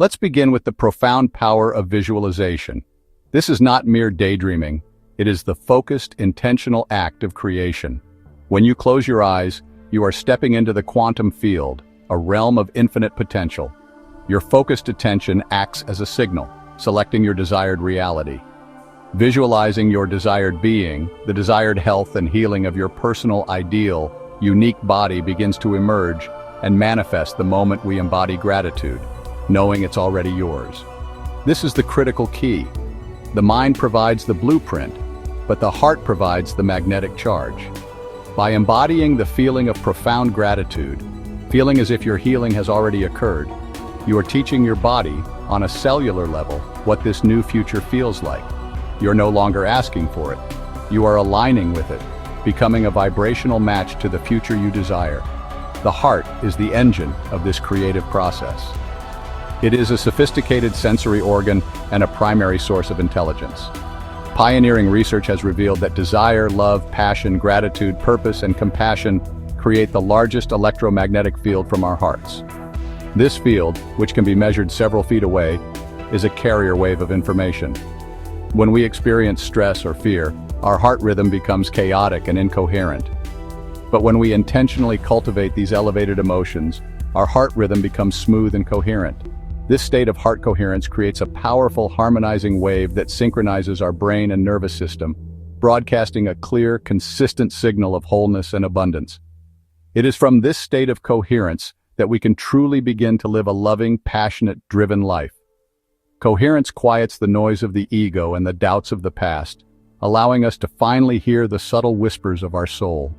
Let's begin with the profound power of visualization. This is not mere daydreaming. It is the focused, intentional act of creation. When you close your eyes, you are stepping into the quantum field, a realm of infinite potential. Your focused attention acts as a signal, selecting your desired reality. Visualizing your desired being, the desired health and healing of your personal ideal, unique body begins to emerge and manifest the moment we embody gratitude, knowing it's already yours. This is the critical key. The mind provides the blueprint, but the heart provides the magnetic charge. By embodying the feeling of profound gratitude, feeling as if your healing has already occurred, you are teaching your body, on a cellular level, what this new future feels like. You're no longer asking for it. You are aligning with it, becoming a vibrational match to the future you desire. The heart is the engine of this creative process. It is a sophisticated sensory organ and a primary source of intelligence. Pioneering research has revealed that desire, love, passion, gratitude, purpose, and compassion create the largest electromagnetic field from our hearts. This field, which can be measured several feet away, is a carrier wave of information. When we experience stress or fear, our heart rhythm becomes chaotic and incoherent. But when we intentionally cultivate these elevated emotions, our heart rhythm becomes smooth and coherent. This state of heart coherence creates a powerful harmonizing wave that synchronizes our brain and nervous system, broadcasting a clear, consistent signal of wholeness and abundance. It is from this state of coherence that we can truly begin to live a loving, passionate, driven life. Coherence quiets the noise of the ego and the doubts of the past, allowing us to finally hear the subtle whispers of our soul.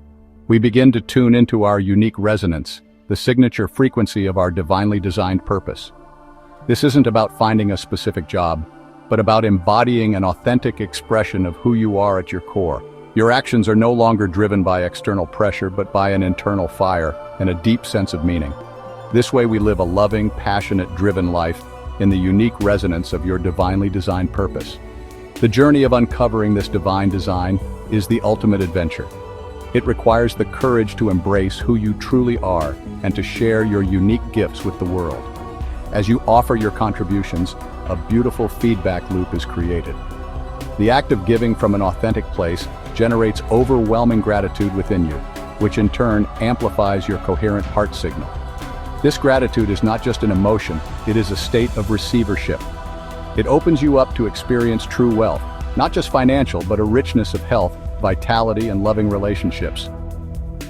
We begin to tune into our unique resonance, the signature frequency of our divinely designed purpose. This isn't about finding a specific job, but about embodying an authentic expression of who you are at your core. Your actions are no longer driven by external pressure, but by an internal fire and a deep sense of meaning. This way we live a loving, passionate, driven life in the unique resonance of your divinely designed purpose. The journey of uncovering this divine design is the ultimate adventure. It requires the courage to embrace who you truly are and to share your unique gifts with the world. As you offer your contributions, a beautiful feedback loop is created. The act of giving from an authentic place generates overwhelming gratitude within you, which in turn amplifies your coherent heart signal. This gratitude is not just an emotion, it is a state of receivership. It opens you up to experience true wealth, not just financial, but a richness of health, vitality, and loving relationships.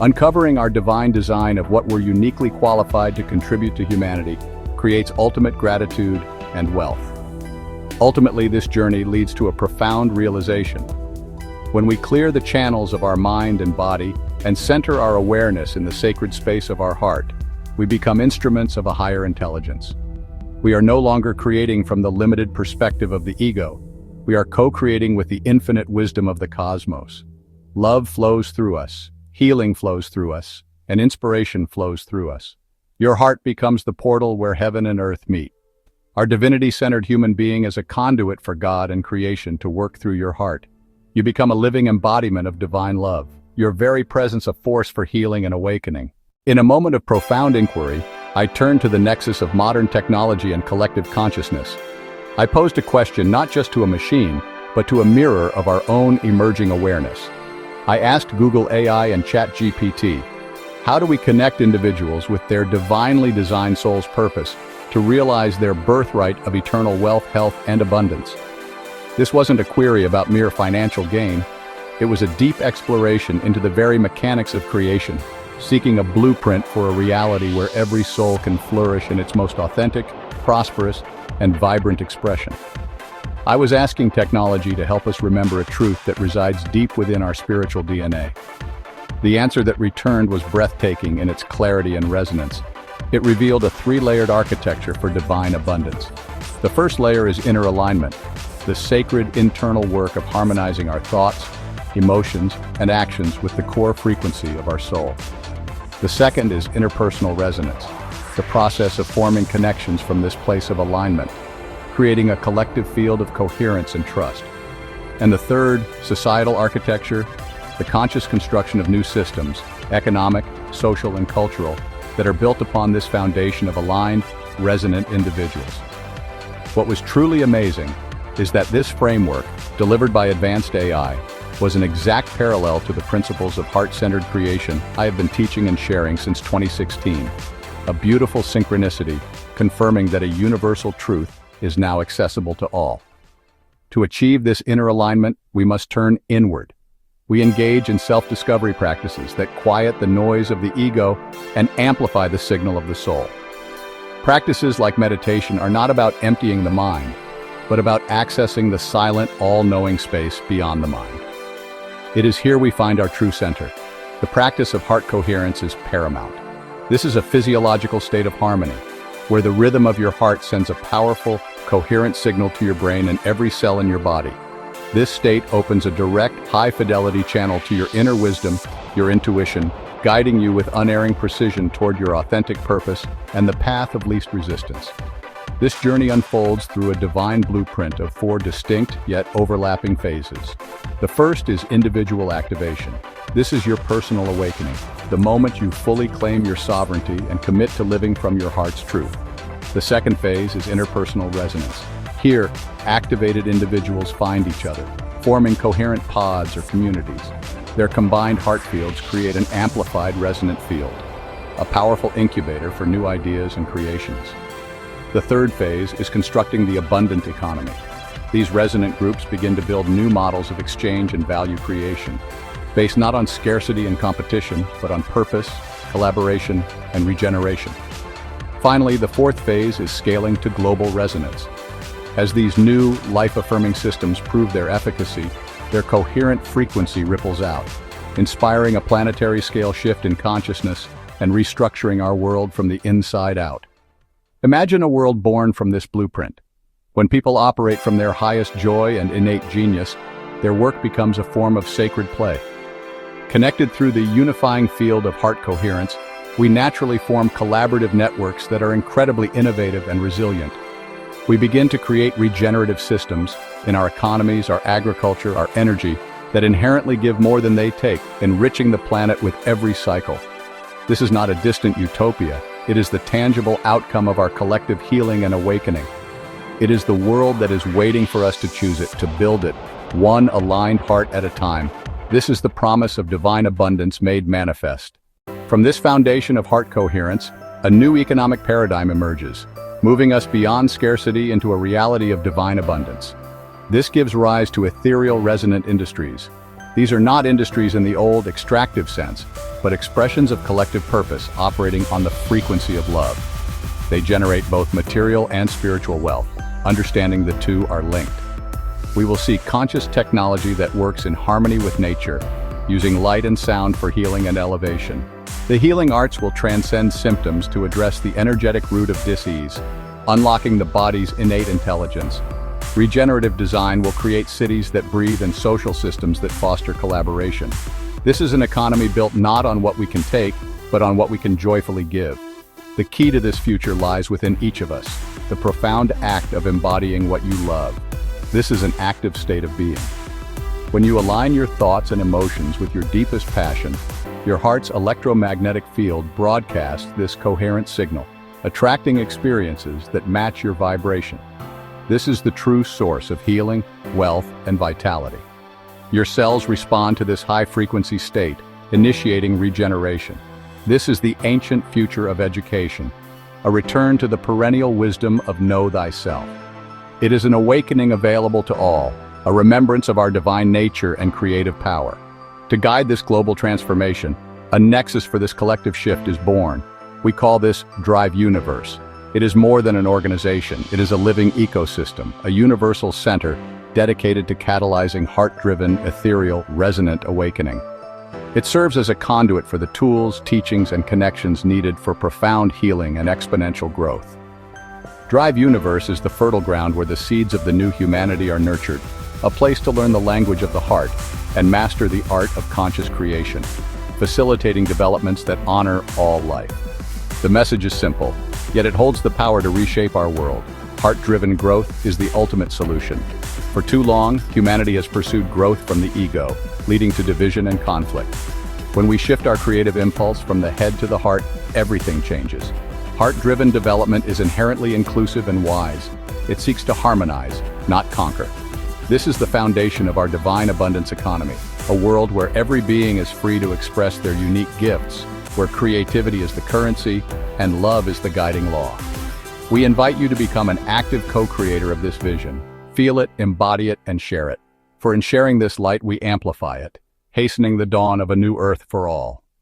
Uncovering our divine design of what we're uniquely qualified to contribute to humanity creates ultimate gratitude and wealth. Ultimately, this journey leads to a profound realization. When we clear the channels of our mind and body and center our awareness in the sacred space of our heart, we become instruments of a higher intelligence. We are no longer creating from the limited perspective of the ego. We are co-creating with the infinite wisdom of the cosmos. Love flows through us, healing flows through us, and inspiration flows through us. Your heart becomes the portal where heaven and earth meet. Our divinity-centered human being is a conduit for God and creation to work through your heart. You become a living embodiment of divine love, your very presence a force for healing and awakening. In a moment of profound inquiry, I turned to the nexus of modern technology and collective consciousness. I posed a question not just to a machine, but to a mirror of our own emerging awareness. I asked Google AI and ChatGPT, how do we connect individuals with their divinely designed soul's purpose to realize their birthright of eternal wealth, health, and abundance? This wasn't a query about mere financial gain. It was a deep exploration into the very mechanics of creation, seeking a blueprint for a reality where every soul can flourish in its most authentic, prosperous, and vibrant expression. I was asking technology to help us remember a truth that resides deep within our spiritual DNA. The answer that returned was breathtaking in its clarity and resonance. It revealed a three-layered architecture for divine abundance. The first layer is inner alignment, the sacred internal work of harmonizing our thoughts, emotions, and actions with the core frequency of our soul. The second is interpersonal resonance, the process of forming connections from this place of alignment, creating a collective field of coherence and trust. And the third, societal architecture, the conscious construction of new systems, economic, social, and cultural, that are built upon this foundation of aligned, resonant individuals. What was truly amazing is that this framework, delivered by advanced AI, was an exact parallel to the principles of heart-centered creation I have been teaching and sharing since 2016. A beautiful synchronicity, confirming that a universal truth is now accessible to all. To achieve this inner alignment, we must turn inward. We engage in self-discovery practices that quiet the noise of the ego and amplify the signal of the soul. Practices like meditation are not about emptying the mind, but about accessing the silent, all-knowing space beyond the mind. It is here we find our true center. The practice of heart coherence is paramount. This is a physiological state of harmony, where the rhythm of your heart sends a powerful, coherent signal to your brain and every cell in your body. This state opens a direct, high-fidelity channel to your inner wisdom, your intuition, guiding you with unerring precision toward your authentic purpose and the path of least resistance. This journey unfolds through a divine blueprint of 4 distinct yet overlapping phases. The first is individual activation. This is your personal awakening, the moment you fully claim your sovereignty and commit to living from your heart's truth. The second phase is interpersonal resonance. Here, activated individuals find each other, forming coherent pods or communities. Their combined heart fields create an amplified resonant field, a powerful incubator for new ideas and creations. The third phase is constructing the abundant economy. These resonant groups begin to build new models of exchange and value creation, based not on scarcity and competition, but on purpose, collaboration, and regeneration. Finally, the fourth phase is scaling to global resonance. As these new, life-affirming systems prove their efficacy, their coherent frequency ripples out, inspiring a planetary-scale shift in consciousness and restructuring our world from the inside out. Imagine a world born from this blueprint. When people operate from their highest joy and innate genius, their work becomes a form of sacred play. Connected through the unifying field of heart coherence, we naturally form collaborative networks that are incredibly innovative and resilient. We begin to create regenerative systems in our economies, our agriculture, our energy, that inherently give more than they take, enriching the planet with every cycle. This is not a distant utopia. It is the tangible outcome of our collective healing and awakening. It is the world that is waiting for us to choose it, to build it, one aligned heart at a time. This is the promise of divine abundance made manifest. From this foundation of heart coherence, a new economic paradigm emerges, moving us beyond scarcity into a reality of divine abundance. This gives rise to ethereal resonant industries. These are not industries in the old extractive sense, but expressions of collective purpose operating on the frequency of love. They generate both material and spiritual wealth, understanding the two are linked. We will see conscious technology that works in harmony with nature, using light and sound for healing and elevation. The healing arts will transcend symptoms to address the energetic root of dis-ease, unlocking the body's innate intelligence. Regenerative design will create cities that breathe and social systems that foster collaboration. This is an economy built not on what we can take, but on what we can joyfully give. The key to this future lies within each of us, the profound act of embodying what you love. This is an active state of being. When you align your thoughts and emotions with your deepest passion, your heart's electromagnetic field broadcasts this coherent signal, attracting experiences that match your vibration. This is the true source of healing, wealth, and vitality. Your cells respond to this high-frequency state, initiating regeneration. This is the ancient future of education, a return to the perennial wisdom of know thyself. It is an awakening available to all, a remembrance of our divine nature and creative power. To guide this global transformation, a nexus for this collective shift is born. We call this Drive Universe. It is more than an organization. It is a living ecosystem, a universal center dedicated to catalyzing heart-driven, ethereal, resonant awakening. It serves as a conduit for the tools, teachings, and connections needed for profound healing and exponential growth. Drive Universe is the fertile ground where the seeds of the new humanity are nurtured, a place to learn the language of the heart and master the art of conscious creation, facilitating developments that honor all life. The message is simple, yet it holds the power to reshape our world. Heart-driven growth is the ultimate solution. For too long, humanity has pursued growth from the ego, leading to division and conflict. When we shift our creative impulse from the head to the heart, everything changes. Heart-driven development is inherently inclusive and wise. It seeks to harmonize, not conquer. This is the foundation of our divine abundance economy, a world where every being is free to express their unique gifts, where creativity is the currency and love is the guiding law. We invite you to become an active co-creator of this vision. Feel it, embody it, and share it. For in sharing this light, we amplify it, hastening the dawn of a new earth for all.